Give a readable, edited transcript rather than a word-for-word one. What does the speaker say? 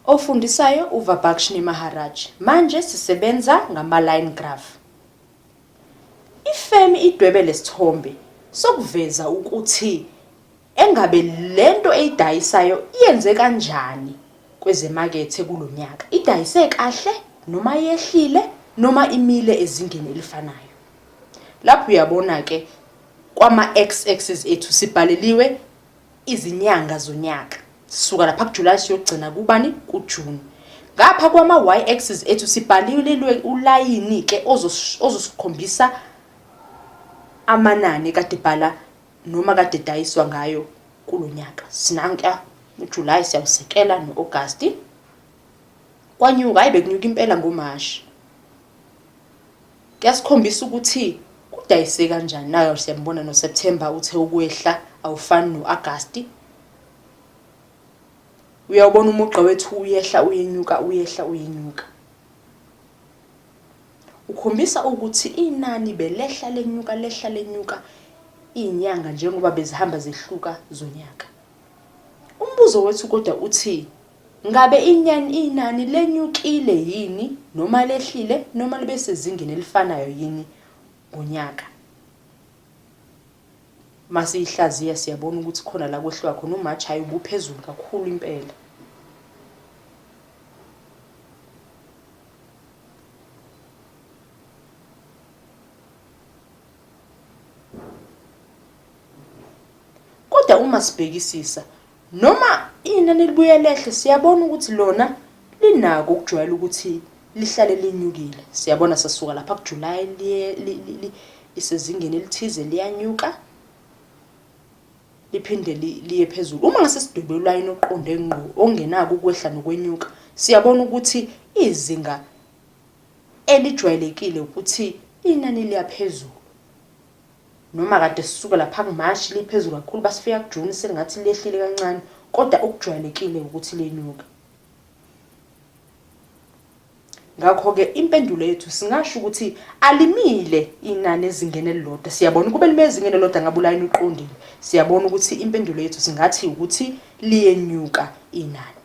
Ofundisayo uVibhakshini Maharaj. Manje sisebenza ngama-line graph. Ifemi idwebe lesithombe sokuveza ukuthi engabe lento eyidayisayo iyenze kanjani kwezemakethe kulonyaka. Idayise kahle noma yehlile noma imile ezingeni elifanayo. Lapho uyabona ke kwama x-axis ethu sibhaleliwe izinyanga zonyaka. Sisuka lapha kuJuly siyogcina kubani kuJune. Ngapha kwama y-axis ethu sibhalile ulayini ke ozosikhombisa amanani kade bhala noma kade dayiswa ngayo kulonyaka. Sinanka uJuly siyawusekela noAugust. Kwanyuka hayi bekunyuka impela ngoMarch. Kuyasikhombisa ukuthi kudayise kanjani. Nayo siyambona noSeptember uthe ukwehla awufani noAugust. Uyabona umugqa wethu uyehla uyenyuka uyehla uyenyuka. Ukhombisa ukuthi inani belehla lenyuka inyanga njengoba bezihamba zehluka zonyaka. Umbuzo wethu kodwa uthi ngabe inani lenyukile yini noma lehlile noma libe sezingeni elifanayo yini ngonyaka. Masiyihlaziya siyabona ukuthi khona la kwehluka khona uMarch hayi ubuphezulu kakhulu impela. Kodwa uma sibhekisisa noma inani libuye lehle siyabona ukuthi lona linako ukujwayela ukuthi lihlale linyukile. Siyabona sasuka lapha kuJuly lisezingeni elithize liyanyuka liphinde liye phezulu. Uma ngase sidwebe ulayini oqonde ngqo ongenako ukwehla nokwenyuka siyabona ukuthi izinga elijwayelekile ukuthi inani liyaphezulu. Noma kade sisuka lapha kuMarch liphezulu kakhulu basifika kuJune selingathi lehlile kancane kodwa okujwayelekile ukuthi lenyuka. Ngakho ke impendulo yethu singasho ukuthi alimile inani ezingene elilodwa. Siyabona kube lime ezingene elilodwa ngabe ulayini uqondile. Siyabona ukuthi impendulo yethu singathi ukuthi liyenyuka inani.